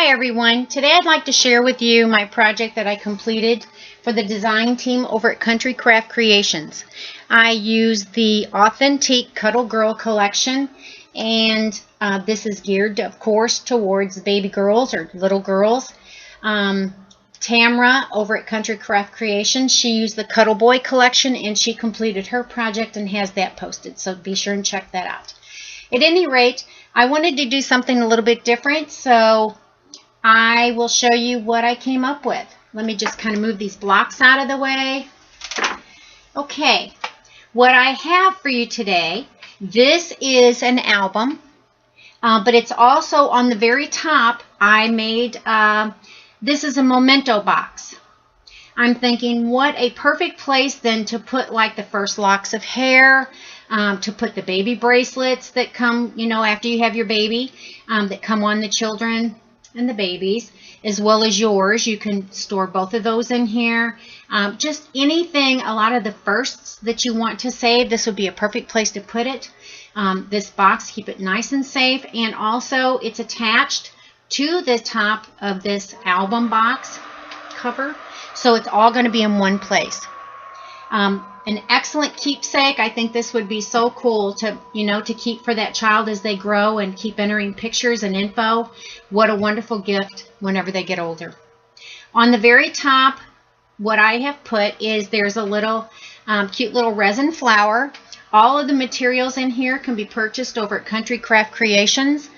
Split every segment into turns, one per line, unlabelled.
Hi everyone, today I'd like to share with you my project that I completed for the design team over at Country Craft Creations. I used the Authentique Cuddle Girl collection, and this is geared of course towards baby girls or little girls. Tamra over at Country Craft Creations, she used the Cuddle Boy collection and she completed her project and has that posted, so be sure and check that out. At any rate, I wanted to do something a little bit different, so I will show you what I came up with. Let me just kind of move these blocks out of the way. Okay, what I have for you today, this is an album, but it's also on the very top. I made, this is a memento box. I'm thinking what a perfect place then to put like the first locks of hair, to put the baby bracelets that come, you know, after you have your baby, that come on the children and the babies, as well as yours. You can store both of those in here. Just anything, a lot of the firsts that you want to save, this would be a perfect place to put it. This box, keep it nice and safe, and also it's attached to the top of this album box cover, so it's all going to be in one place. An excellent keepsake. I think this would be so cool to, you know, to keep for that child as they grow and keep entering pictures and info. What a wonderful gift whenever they get older. On the very top, what I have put is there's a little cute little resin flower. All of the materials in here can be purchased over at Country Craft Creations.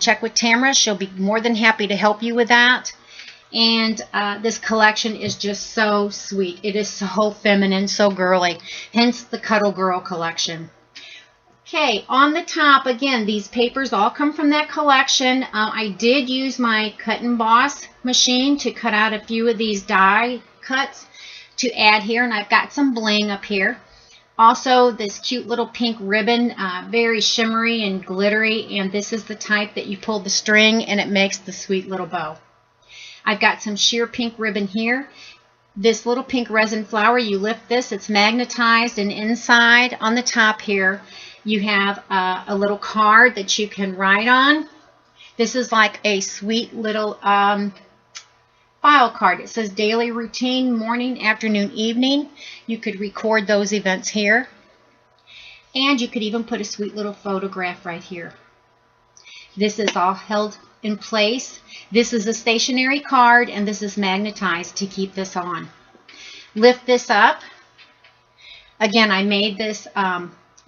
Check with Tamra. She'll be more than happy to help you with that. And this collection is just so sweet. It is so feminine, so girly, hence the Cuddle Girl collection. Okay, on the top, again, these papers all come from that collection. I did use my cut and emboss machine to cut out a few of these die cuts to add here, and I've got some bling up here. Also, this cute little pink ribbon, very shimmery and glittery, and this is the type that you pull the string and it makes the sweet little bow. I've got some sheer pink ribbon here. This little pink resin flower, you lift this, it's magnetized, and inside on the top here you have a little card that you can write on. This is like a sweet little file card. It says daily routine, morning, afternoon, evening. You could record those events here, and you could even put a sweet little photograph right here. This is all held in place. This is a stationary card, and this is magnetized to keep this on. Lift this up. Again, I made this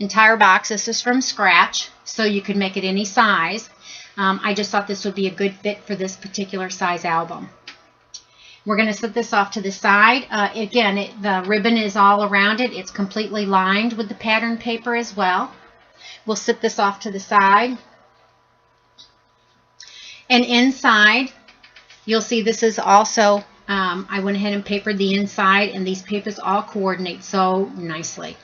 entire box. This is from scratch, so you could make it any size. I just thought this would be a good fit for this particular size album. We're going to set this off to the side. Again, the ribbon is all around it. It's completely lined with the pattern paper as well. We'll set this off to the side. And inside, you'll see this is also, I went ahead and papered the inside, and these papers all coordinate so nicely.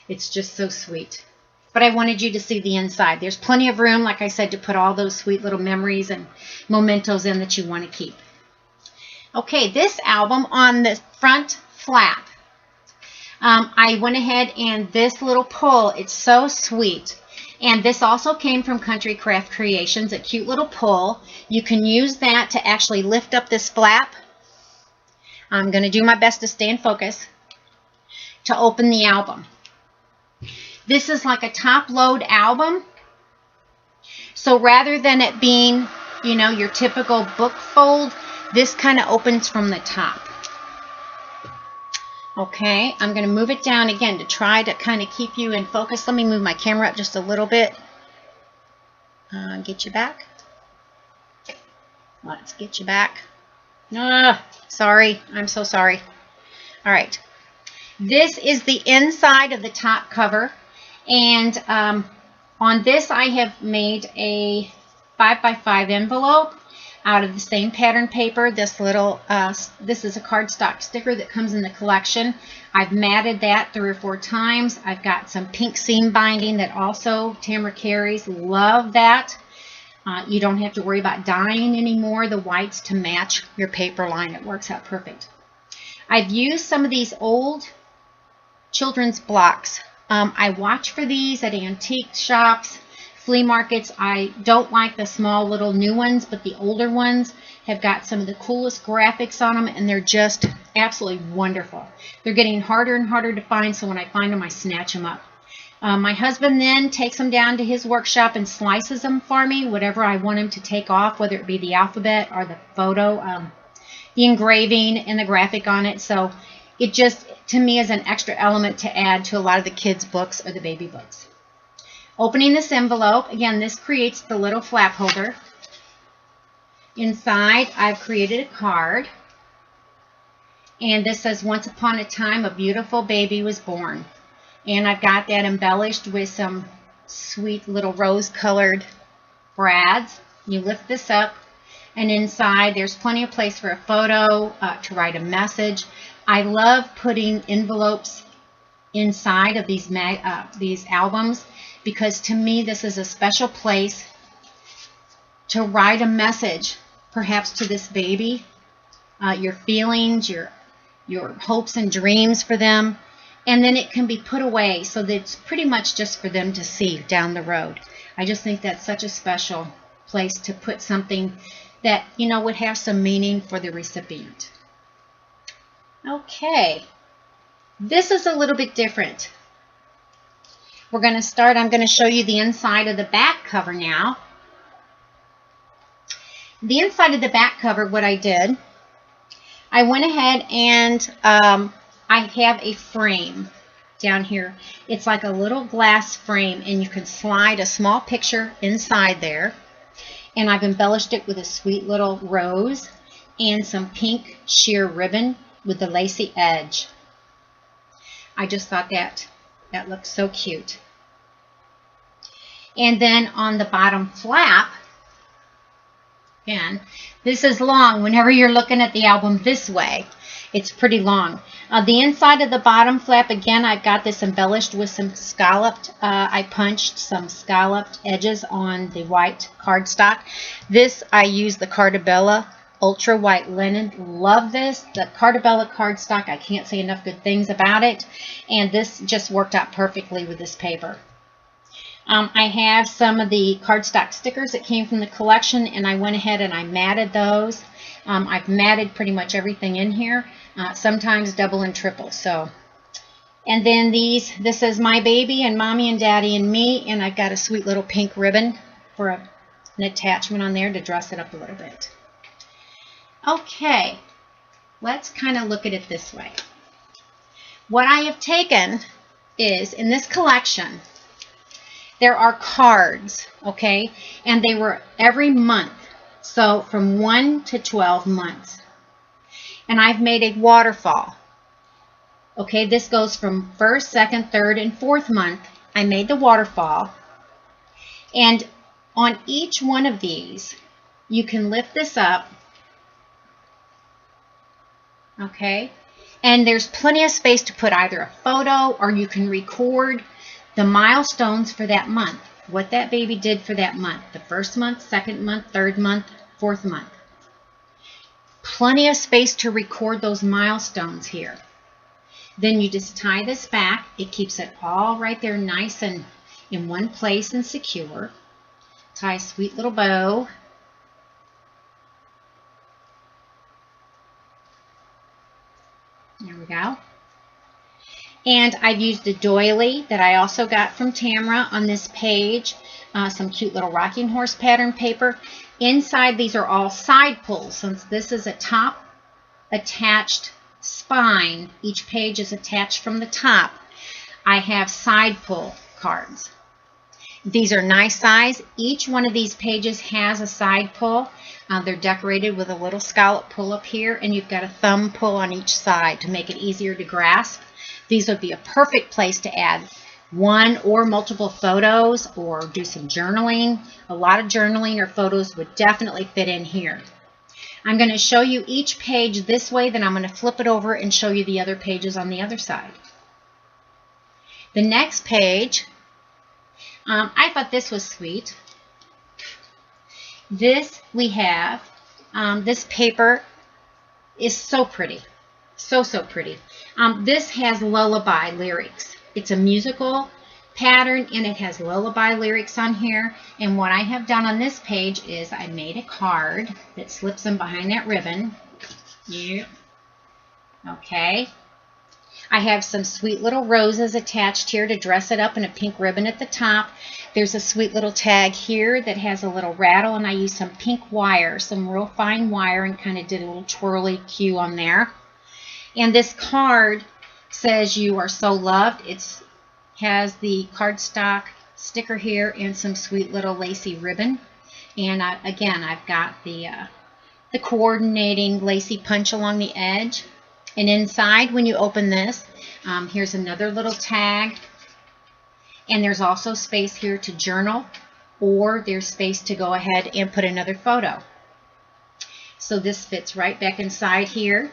It's just so sweet. But I wanted you to see the inside. There's plenty of room, like I said, to put all those sweet little memories and mementos in that you want to keep. Okay, this album, on the front flap, I went ahead and this little pull, it's so sweet. And this also came from Country Craft Creations, a cute little pull. You can use that to actually lift up this flap. I'm going to do my best to stay in focus to open the album. This is like a top load album. So rather than it being, you know, your typical book fold, this kind of opens from the top. Okay, I'm going to move it down again to try to kind of keep you in focus. Let me move my camera up just a little bit. Get you back. Let's get you back. Sorry, I'm so sorry. All right, this is the inside of the top cover, and on this I have made a 5x5 envelope out of the same pattern paper. This little, this is a cardstock sticker that comes in the collection. I've matted that 3 or 4 times. I've got some pink seam binding that also Tamra carries. Love that. You don't have to worry about dyeing anymore the whites to match your paper line. It works out perfect. I've used some of these old children's blocks. I watch for these at antique shops flea markets. I don't like the small little new ones, but the older ones have got some of the coolest graphics on them, and they're just absolutely wonderful. They're getting harder and harder to find, so when I find them, I snatch them up. My husband then takes them down to his workshop and slices them for me, whatever I want him to take off, whether it be the alphabet or the photo, the engraving and the graphic on it. So it just, to me, is an extra element to add to a lot of the kids' books or the baby books. Opening this envelope, again, this creates the little flap holder. Inside, I've created a card. And this says, "Once upon a time, a beautiful baby was born." And I've got that embellished with some sweet little rose-colored brads. You lift this up, and inside there's plenty of place for a photo, to write a message. I love putting envelopes inside of these albums, because to me this is a special place to write a message, perhaps to this baby, your feelings, your hopes and dreams for them. And then it can be put away so that it's pretty much just for them to see down the road. I just think that's such a special place to put something that, you know, would have some meaning for the recipient. Okay, this is a little bit different. We're going to start, I'm going to show you the inside of the back cover now. The inside of the back cover, what I did, I went ahead and I have a frame down here. It's like a little glass frame, and you can slide a small picture inside there. And I've embellished it with a sweet little rose and some pink sheer ribbon with the lacy edge. I just thought that looked so cute. And then on the bottom flap, again, this is long. Whenever you're looking at the album this way, it's pretty long. The inside of the bottom flap, again, I've got this embellished with some scalloped, I punched some scalloped edges on the white cardstock. This, I use the Cardabella Ultra White Linen. Love this. The Cardabella cardstock, I can't say enough good things about it. And this just worked out perfectly with this paper. I have some of the cardstock stickers that came from the collection, and I went ahead and I matted those. I've matted pretty much everything in here, sometimes double and triple. So, and then this is my baby and mommy and daddy and me, and I've got a sweet little pink ribbon for an attachment on there to dress it up a little bit. Okay, let's kind of look at it this way. What I have taken is, in this collection, there are cards, okay, and they were every month. So from 1 to 12 months. And I've made a waterfall. Okay, this goes from 1st, 2nd, 3rd, and 4th month. I made the waterfall. And on each one of these, you can lift this up. Okay, and there's plenty of space to put either a photo, or you can record the milestones for that month. What that baby did for that month. The 1st month, 2nd month, 3rd month, 4th month. Plenty of space to record those milestones here. Then you just tie this back. It keeps it all right there nice and in one place and secure. Tie a sweet little bow. There we go. And I've used a doily that I also got from Tamara on this page. Some cute little rocking horse pattern paper. Inside, these are all side pulls. Since this is a top attached spine, each page is attached from the top. I have side pull cards. These are nice size. Each one of these pages has a side pull. They're decorated with a little scallop pull up here, and you've got a thumb pull on each side to make it easier to grasp. These would be a perfect place to add one or multiple photos or do some journaling. A lot of journaling or photos would definitely fit in here. I'm going to show you each page this way, then I'm going to flip it over and show you the other pages on the other side. The next page, I thought this was sweet. This we have, this paper is so pretty. So pretty. This has lullaby lyrics. It's a musical pattern, and it has lullaby lyrics on here. And what I have done on this page is I made a card that slips in behind that ribbon. Yep. Okay. I have some sweet little roses attached here to dress it up, and a pink ribbon at the top. There's a sweet little tag here that has a little rattle, and I used some pink wire, some real fine wire, and kind of did a little twirly cue on there. And this card says "You are so loved." It has the cardstock sticker here and some sweet little lacy ribbon. And again, I've got the coordinating lacy punch along the edge. And inside, when you open this, here's another little tag. And there's also space here to journal, or there's space to go ahead and put another photo. So this fits right back inside here.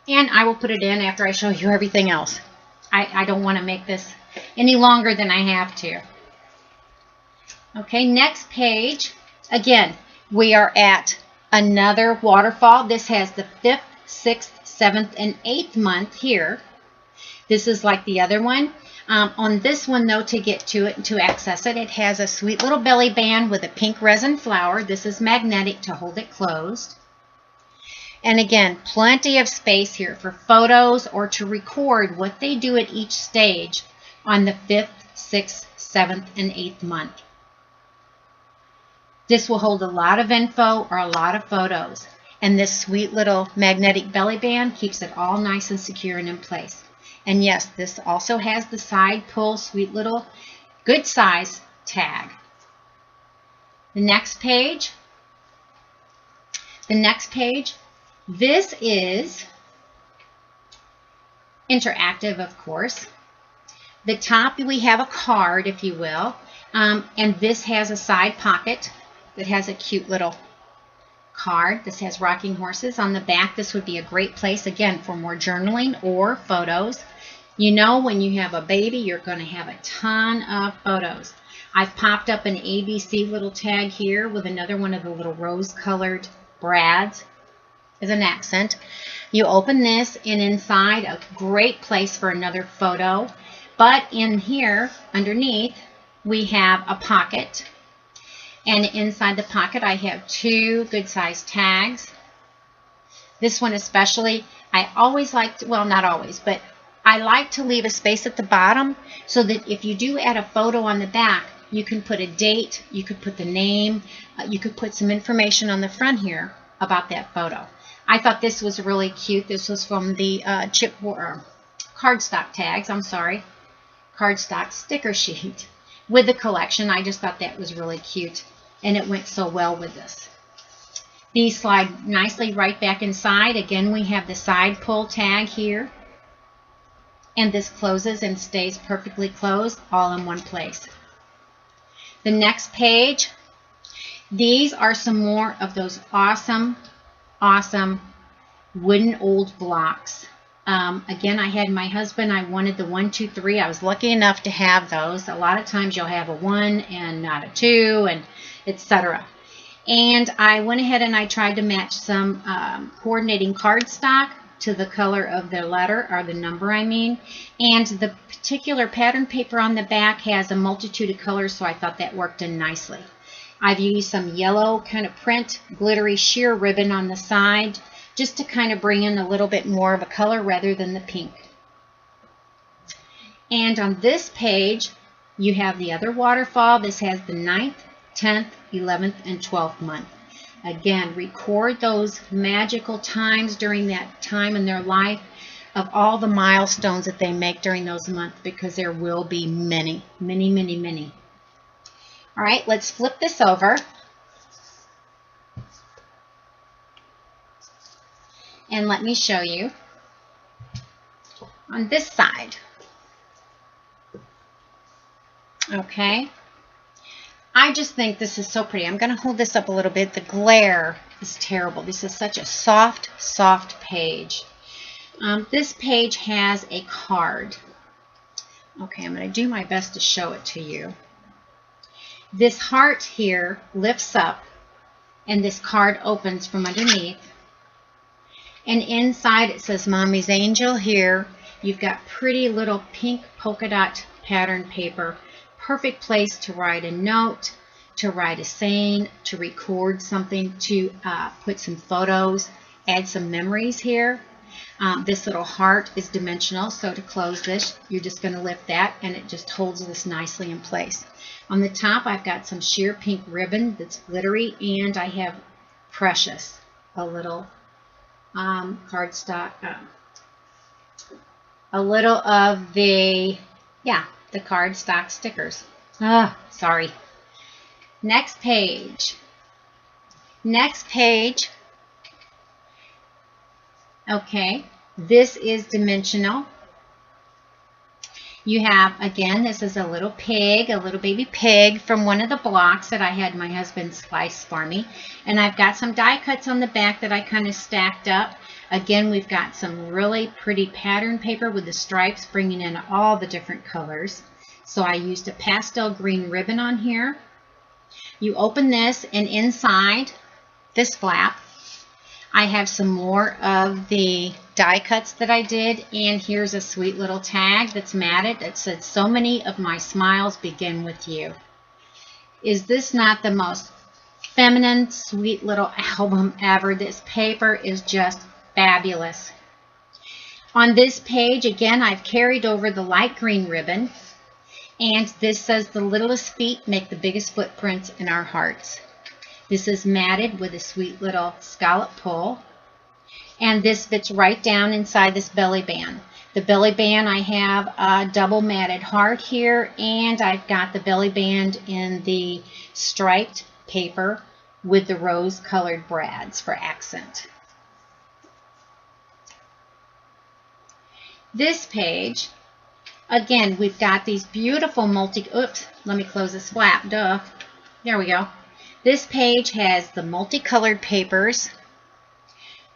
And I will put it in after I show you everything else. I don't want to make this any longer than I have to. Okay, next page. Again, we are at another waterfall. This has the 5th, 6th, 7th, and 8th month here. This is like the other one. On this one, though, to get to it and to access it, it has a sweet little belly band with a pink resin flower. This is magnetic to hold it closed. And again, plenty of space here for photos or to record what they do at each stage on the 5th, 6th, 7th, and 8th month. This will hold a lot of info or a lot of photos. And this sweet little magnetic belly band keeps it all nice and secure and in place. And yes, this also has the side pull, sweet little good size tag. The next page. This is interactive, of course. The top, we have a card, if you will, and this has a side pocket that has a cute little card. This has rocking horses on the back. This would be a great place, again, for more journaling or photos. You know, when you have a baby, you're going to have a ton of photos. I've popped up an ABC little tag here with another one of the little rose-colored brads as an accent. You open this, and inside, a great place for another photo. But in here, underneath, we have a pocket. And inside the pocket, I have 2 good-sized tags. This one especially, I always like to, well, not always, but I like to leave a space at the bottom so that if you do add a photo on the back, you can put a date, you could put the name, you could put some information on the front here about that photo. I thought this was really cute. This was from the cardstock tags, cardstock sticker sheet with the collection. I just thought that was really cute, and it went so well with this. These slide nicely right back inside. Again, we have the side pull tag here, and this closes and stays perfectly closed all in one place. The next page, these are some more of those awesome wooden old blocks. Again, I had my husband, I wanted the 1, 2, 3. I was lucky enough to have those. A lot of times you'll have a 1 and not a 2, and etc. And I went ahead and I tried to match some coordinating cardstock to the color of the letter, or the number I mean. And the particular pattern paper on the back has a multitude of colors, so I thought that worked in nicely. I've used some yellow kind of print glittery sheer ribbon on the side just to kind of bring in a little bit more of a color rather than the pink. And on this page, you have the other waterfall. This has the 9th, 10th, 11th, and 12th month. Again, record those magical times during that time in their life of all the milestones that they make during those months, because there will be many, many, many, many. All right, let's flip this over. And let me show you on this side. Okay. I just think this is so pretty. I'm going to hold this up a little bit. The glare is terrible. This is such a soft, soft page. This page has a card. Okay, I'm going to do my best to show it to you. This heart here lifts up, and this card opens from underneath. And inside it says Mommy's Angel here, You've got pretty little pink polka dot pattern paper. Perfect place to write a note, to write a saying, to record something, to put some photos, add some memories here. This little heart is dimensional, so to close this, you're just going to lift that and it just holds this nicely in place. On the top, I've got some sheer pink ribbon that's glittery, and I have Precious, a little cardstock, a little of the cardstock stickers. Sorry. Next page. Next page. Okay, this is dimensional. You have, again, this is a little pig, a little baby pig from one of the blocks that I had my husband slice for me. And I've got some die cuts on the back that I kind of stacked up. Again, we've got some really pretty pattern paper with the stripes bringing in all the different colors. So I used a pastel green ribbon on here. You open this, and inside this flap, I have some more of the die cuts that I did, and here's a sweet little tag that's matted that said, "So many of my smiles begin with you." Is this not the most feminine, sweet little album ever? This paper is just fabulous. On this page, again, I've carried over the light green ribbon, and this says, "The littlest feet make the biggest footprints in our hearts." This is matted with a sweet little scallop pull, and this fits right down inside this belly band. The belly band, I have a double matted heart here, and I've got the belly band in the striped paper with the rose colored brads for accent. This page, again, we've got these beautiful let me close this flap, there we go. This page has the multicolored papers,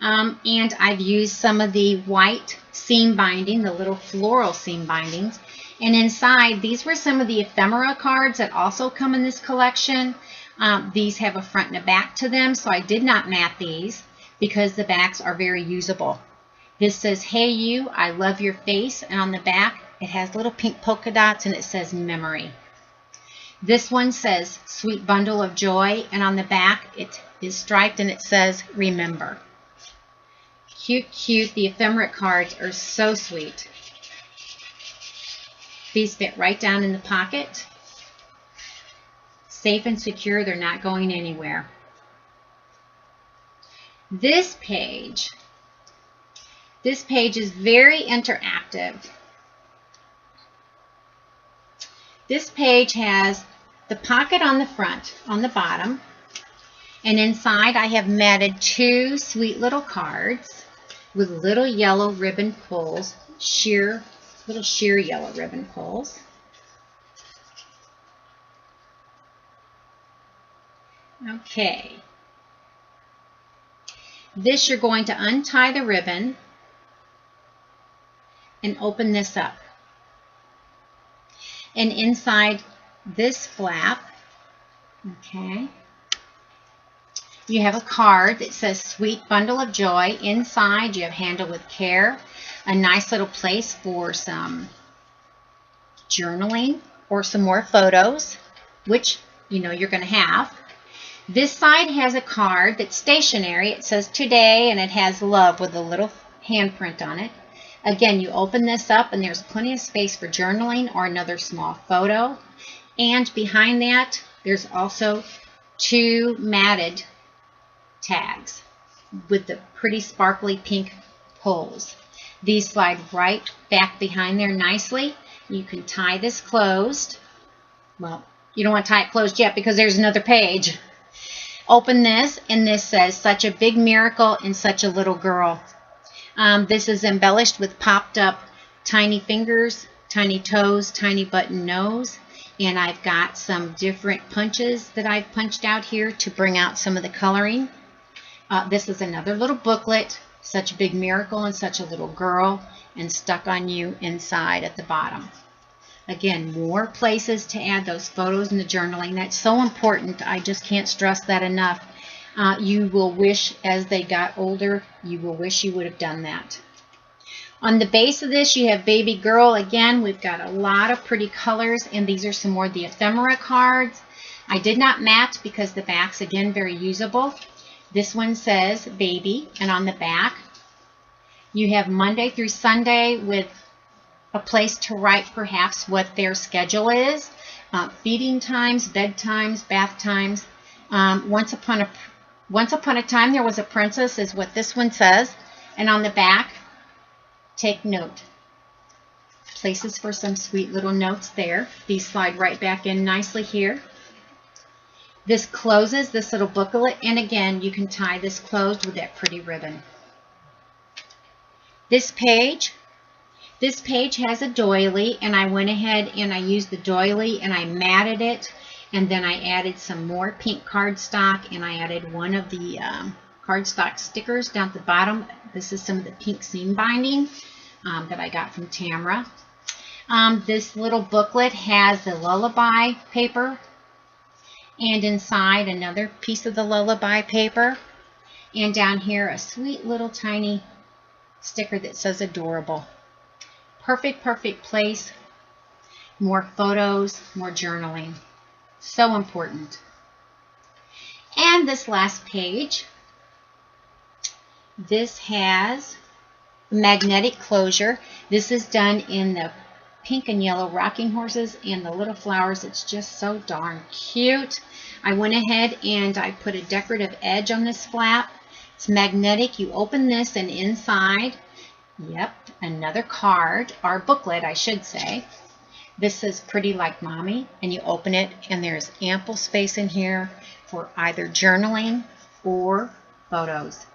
and I've used some of the white seam binding, the little floral seam bindings. And inside, these were some of the ephemera cards that also come in this collection. These have a front and a back to them, so I did not mat these because the backs are very usable. This says, "Hey you, I love your face," and on the back, it has little pink polka dots, and it says "Memory." This one says, "Sweet bundle of joy," and on the back it is striped and it says "Remember." Cute, cute. The ephemera cards are so sweet. These fit right down in the pocket. Safe and secure. They're not going anywhere. This page is very interactive. This page has the pocket on the front, on the bottom, and inside I have matted two sweet little cards with little yellow ribbon pulls, little sheer yellow ribbon pulls. Okay. This, you're going to untie the ribbon and open this up. And inside this flap, okay, you have a card that says "Sweet Bundle of Joy." Inside, you have "Handle with Care," a nice little place for some journaling or some more photos, which you know you're going to have. This side has a card that's stationary. It says "Today," and it has love with a little handprint on it. Again, you open this up, and there's plenty of space for journaling or another small photo. And behind that, there's also two matted tags with the pretty sparkly pink pulls. These slide right back behind there nicely. You can tie this closed. Well, you don't want to tie it closed yet because there's another page. Open this, and this says, "Such a big miracle in such a little girl." This is embellished with popped up tiny fingers, tiny toes, tiny button nose, and I've got some different punches that I've punched out here to bring out some of the coloring. This is another little booklet, "Such a big miracle in such a little girl," and "Stuck on you" inside at the bottom. Again, more places to add those photos and the journaling. That's so important. I just can't stress that enough. You will wish, as they got older, you will wish you would have done that. On the base of this, you have Baby Girl. Again, we've got a lot of pretty colors, and these are some more of the ephemera cards. I did not match because the back's, again, very usable. This one says Baby, and on the back, you have Monday through Sunday with a place to write perhaps what their schedule is, feeding times, bedtimes, bath times. Once upon a time, there was a princess is what this one says, and on the back, take note. Places for some sweet little notes there. These slide right back in nicely here. This closes, this little booklet, and again, you can tie this closed with that pretty ribbon. This page has a doily, and I went ahead and I used the doily and I matted it, and then I added some more pink cardstock, and I added one of the cardstock stickers down at the bottom. This is some of the pink seam binding that I got from Tamra. This little booklet has the lullaby paper, and inside another piece of the lullaby paper, and down here a sweet little tiny sticker that says adorable. Perfect place. More photos, more journaling. So important. And this last page, this has magnetic closure. This is done in the pink and yellow rocking horses and the little flowers. It's just so darn cute. I went ahead and I put a decorative edge on this flap. It's magnetic. You open this, and inside, yep, another card, or booklet I should say. This says Pretty Like Mommy, and you open it and there's ample space in here for either journaling or photos.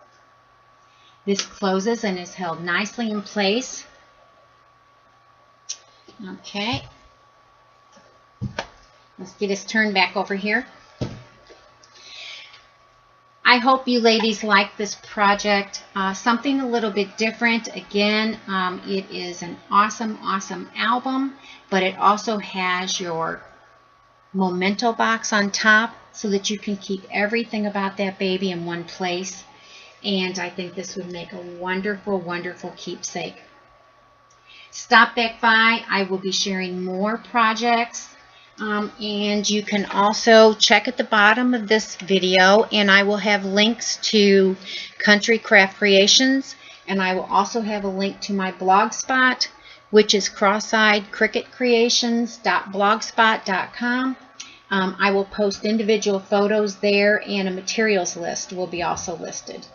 This closes and is held nicely in place. Okay, let's get us turned back over here. I hope you ladies like this project. Something a little bit different. Again, it is an awesome album, but it also has your memento box on top so that you can keep everything about that baby in one place. And I think this would make a wonderful keepsake. Stop back by. I will be sharing more projects. And you can also check at the bottom of this video, and I will have links to Country Craft Creations, and I will also have a link to my blog spot, which is cross-eyedcricketcreations.blogspot.com. I will post individual photos there, and a materials list will be also listed.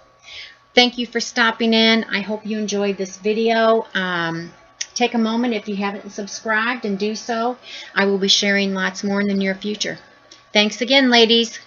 Thank you for stopping in. I hope you enjoyed this video. Take a moment if you haven't subscribed and do so. I will be sharing lots more in the near future. Thanks again, ladies.